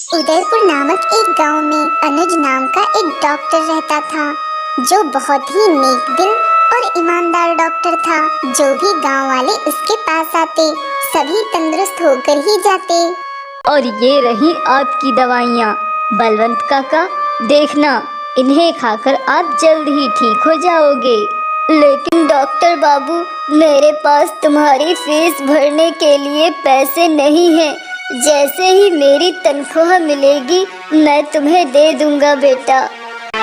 उदयपुर नामक एक गांव में अनुज नाम का एक डॉक्टर रहता था, जो बहुत ही नेक दिल और ईमानदार डॉक्टर था। जो भी गांव वाले उसके पास आते, सभी तंदुरुस्त होकर ही जाते। और ये रही आपकी दवाइयाँ बलवंत काका, देखना इन्हें खाकर आप जल्द ही ठीक हो जाओगे। लेकिन डॉक्टर बाबू, मेरे पास तुम्हारी फीस भरने के लिए पैसे नहीं हैं। जैसे ही मेरी तनख्वाह मिलेगी मैं तुम्हें दे दूंगा बेटा।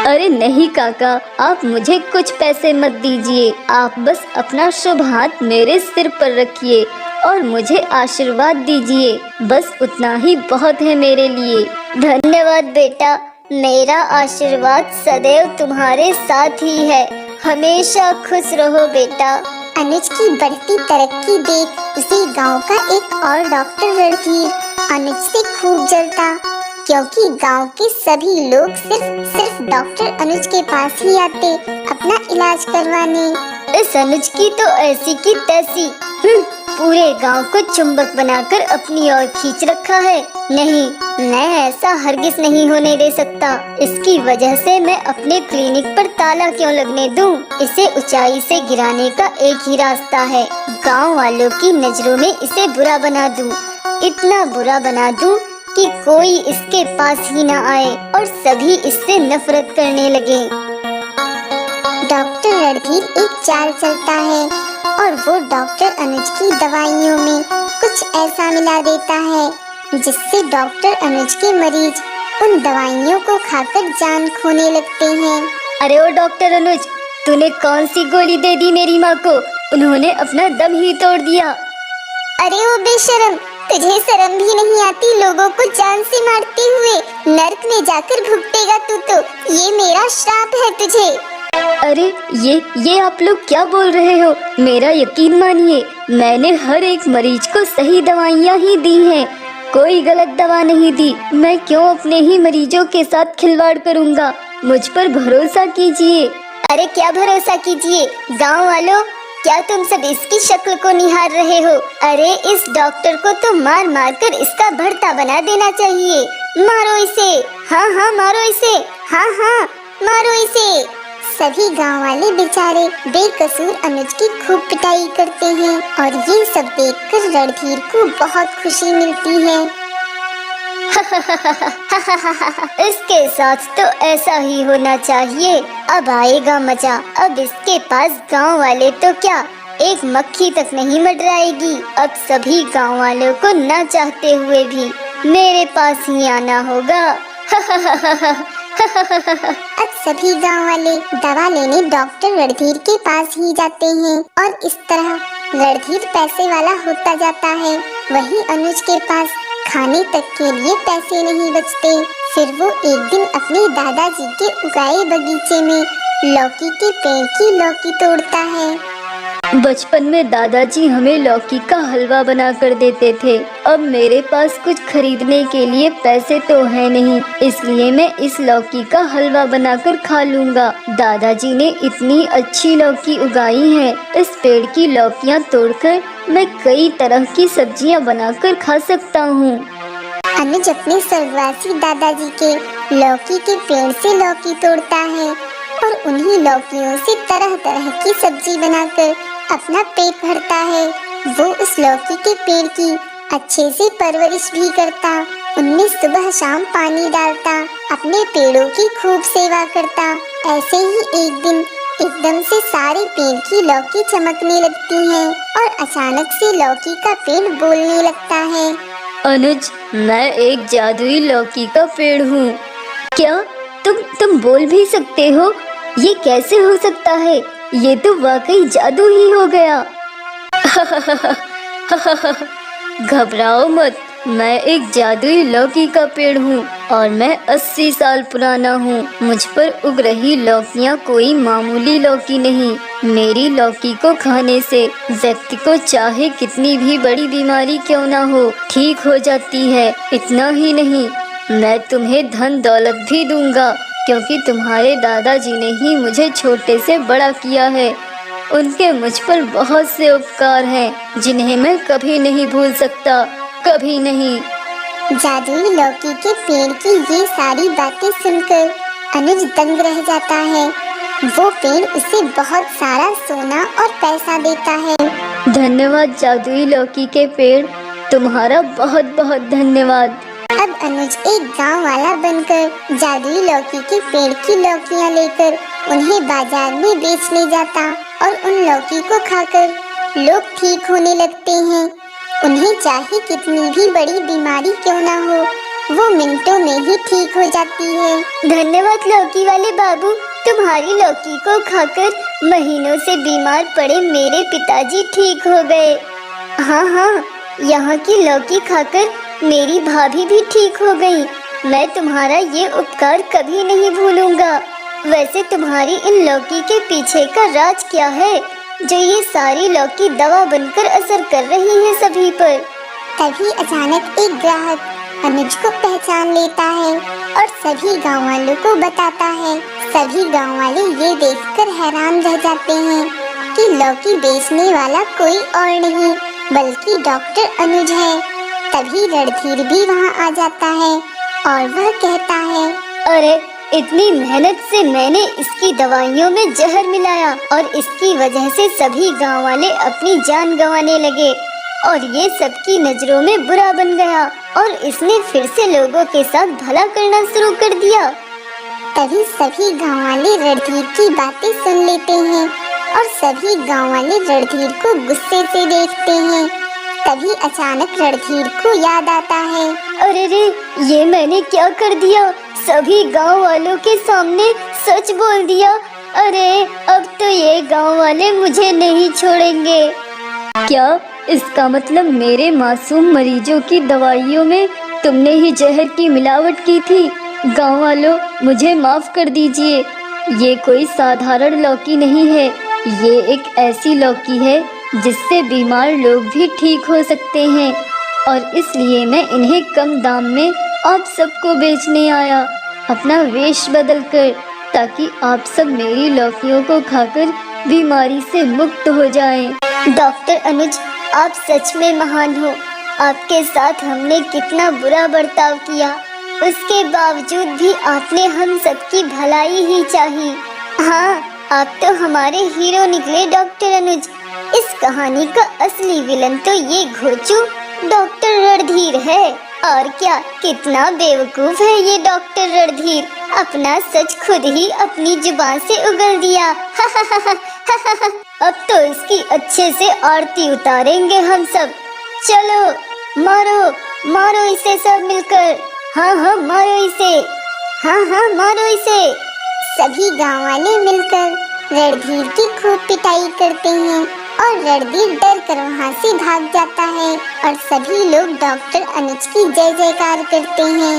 अरे नहीं काका, आप मुझे कुछ पैसे मत दीजिए। आप बस अपना शुभ हाथ मेरे सिर पर रखिए और मुझे आशीर्वाद दीजिए। बस उतना ही बहुत है मेरे लिए। धन्यवाद बेटा, मेरा आशीर्वाद सदैव तुम्हारे साथ ही है। हमेशा खुश रहो बेटा। अनुज की बढ़ती तरक्की देख उसी गांव का एक और डॉक्टर रणधीर अनुज से खूब जलता, क्योंकि गांव के सभी लोग सिर्फ डॉक्टर अनुज के पास ही आते अपना इलाज करवाने। इस अनुज की तो ऐसी की तैसी, पूरे गांव को चुंबक बनाकर अपनी ओर खींच रखा है। नहीं, मैं ऐसा हरगिज नहीं होने दे सकता। इसकी वजह से मैं अपने क्लिनिक पर ताला क्यों लगने दूं? इसे ऊंचाई से गिराने का एक ही रास्ता है, गांव वालों की नजरों में इसे बुरा बना दूं। इतना बुरा बना दूं कि कोई इसके पास ही न आए और सभी इससे नफरत करने लगे। डॉक्टर रणधीर एक चाल चलता है और वो डॉक्टर अनुज की दवाइयों में कुछ ऐसा मिला देता है जिससे डॉक्टर अनुज के मरीज उन दवाइयों को खाकर जान खोने लगते हैं। अरे ओ डॉक्टर अनुज, तूने कौन सी गोली दे दी मेरी माँ को? उन्होंने अपना दम ही तोड़ दिया। अरे ओ बेशरम, तुझे शर्म भी नहीं आती लोगों को जान से मारते हुए? नर्क में जाकर भुगतेगा तू तो। ये मेरा श्राप है तुझे। अरे ये आप लोग क्या बोल रहे हो? मेरा यकीन मानिए, मैंने हर एक मरीज को सही दवाइयाँ ही दी हैं, कोई गलत दवा नहीं दी। मैं क्यों अपने ही मरीजों के साथ खिलवाड़ करूँगा? मुझ पर भरोसा कीजिए। अरे क्या भरोसा कीजिए? गांव वालों, क्या तुम सब इसकी शक्ल को निहार रहे हो? अरे इस डॉक्टर को तो मार मार कर इसका भरता बना देना चाहिए। मारो इसे, हाँ मारो इसे, हाँ मारो इसे। सभी गांव वाले बेचारे बेकसूर अनुज की खूब पिटाई करते हैं और ये सब देखकर रणधीर को बहुत खुशी मिलती है। इसके साथ तो ऐसा ही होना चाहिए। अब आएगा मजा। अब इसके पास गांव वाले तो क्या, एक मक्खी तक नहीं मंडराएगी। अब सभी गांव वालों को ना चाहते हुए भी मेरे पास ही आना होगा। अब सभी गांव वाले दवा लेने डॉक्टर रणधीर के पास ही जाते हैं और इस तरह रणधीर पैसे वाला होता जाता है। वहीं अनुज के पास खाने तक के लिए पैसे नहीं बचते। फिर वो एक दिन अपने दादाजी के उगाए बगीचे में लौकी के पेड़ की लौकी तोड़ता है। बचपन में दादाजी हमें लौकी का हलवा बना कर देते थे। अब मेरे पास कुछ खरीदने के लिए पैसे तो है नहीं, इसलिए मैं इस लौकी का हलवा बनाकर खा लूँगा। दादाजी ने इतनी अच्छी लौकी उगाई है, इस पेड़ की लौकियाँ तोड़कर मैं कई तरह की सब्जियाँ बनाकर खा सकता हूँ। अनुज अपने स्वर्गवासी दादाजी के लौकी के पेड़ से लौकी तोड़ता है और उन्हीं लौकियों से तरह तरह की सब्जी बनाकर अपना पेट भरता है। वो उस लौकी के पेड़ की अच्छे से परवरिश भी करता, उनमें सुबह शाम पानी डालता, अपने पेड़ों की खूब सेवा करता। ऐसे ही एक दिन एकदम से सारे पेड़ की लौकी चमकने लगती है और अचानक से लौकी का पेड़ बोलने लगता है। अनुज, मैं एक जादुई लौकी का पेड़ हूँ। क्या तुम बोल भी सकते हो? ये कैसे हो सकता है? ये तो वाकई जादू ही हो गया। घबराओ मत, मैं एक जादुई लौकी का पेड़ हूँ और मैं 80 साल पुराना हूँ। मुझ पर उग रही लौकियाँ कोई मामूली लौकी नहीं। मेरी लौकी को खाने से व्यक्ति को चाहे कितनी भी बड़ी बीमारी क्यों ना हो, ठीक हो जाती है। इतना ही नहीं, मैं तुम्हें धन दौलत भी दूंगा, क्योंकि तुम्हारे दादाजी ने ही मुझे छोटे से बड़ा किया है। उनके मुझ पर बहुत से उपकार हैं जिन्हें मैं कभी नहीं भूल सकता, कभी नहीं। जादुई लौकी के पेड़ की ये सारी बातें सुनकर अनुज दंग रह जाता है। वो पेड़ उसे बहुत सारा सोना और पैसा देता है। धन्यवाद जादुई लौकी के पेड़, तुम्हारा बहुत बहुत धन्यवाद। अब अनुज एक गांव वाला बनकर जादुई लौकी के पेड़ की लौकियां लेकर उन्हें बाजार में बेचने जाता और उन लौकी को खाकर लोग ठीक होने लगते हैं। उन्हें चाहे कितनी भी बड़ी बीमारी क्यों ना हो, वो मिनटों में ही ठीक हो जाती है। धन्यवाद लौकी वाले बाबू, तुम्हारी लौकी को खाकर महीनों से बीमार पड़े मेरे पिताजी ठीक हो गए। हाँ, यहाँ की लौकी खाकर मेरी भाभी भी ठीक हो गई। मैं तुम्हारा ये उपकार कभी नहीं भूलूंगा। वैसे तुम्हारी इन लौकी के पीछे का राज क्या है, जो ये सारी लौकी दवा बनकर असर कर रही है सभी पर? तभी अचानक एक ग्राहक अनुज को पहचान लेता है और सभी गाँव वालों को बताता है। सभी गाँव वाले ये देखकर हैरान रह जाते हैं कि लौकी बेचने वाला कोई और नहीं बल्कि डॉक्टर अनुज है। तभी रणधीर भी वहाँ आ जाता है और वह कहता है, अरे इतनी मेहनत से मैंने इसकी दवाइयों में जहर मिलाया और इसकी वजह से सभी गांव वाले अपनी जान गंवाने लगे और ये सबकी नजरों में बुरा बन गया और इसने फिर से लोगों के साथ भला करना शुरू कर दिया। तभी सभी गाँव वाले रणधीर की बातें सुन लेते हैं और सभी गाँव वाले रणधीर को गुस्से से देखते हैं। तभी अचानक रणधीर को याद आता है, अरे रे, ये मैंने क्या कर दिया? सभी गांव वालों के सामने सच बोल दिया। अरे अब तो ये गांव वाले मुझे नहीं छोड़ेंगे। क्या इसका मतलब मेरे मासूम मरीजों की दवाइयों में तुमने ही जहर की मिलावट की थी? गांव वालों, मुझे माफ कर दीजिए। ये कोई साधारण लौकी नहीं है, ये एक ऐसी लौकी है जिससे बीमार लोग भी ठीक हो सकते हैं और इसलिए मैं इन्हें कम दाम में आप सबको बेचने आया, अपना वेश बदल कर, ताकि आप सब मेरी लौकियों को खाकर बीमारी से मुक्त हो जाएं। डॉक्टर अनुज, आप सच में महान हो। आपके साथ हमने कितना बुरा बर्ताव किया, उसके बावजूद भी आपने हम सबकी भलाई ही चाही। हाँ, आप तो हमारे हीरो निकले डॉक्टर अनुज। इस कहानी का असली विलन तो ये घोचू डॉक्टर रणधीर है। और क्या, कितना बेवकूफ है ये डॉक्टर रणधीर, अपना सच खुद ही अपनी जुबान से उगल दिया। अब तो इसकी अच्छे से आरती उतारेंगे हम सब। चलो मारो मारो इसे सब मिलकर। हाँ, मारो इसे। हाँ, मारो इसे। सभी गाँव वाले मिलकर रणधीर की खूब पिटाई करते हैं और रणधीर डर कर वहाँ से भाग जाता है और सभी लोग डॉक्टर अनुज की जय जयकार करते हैं।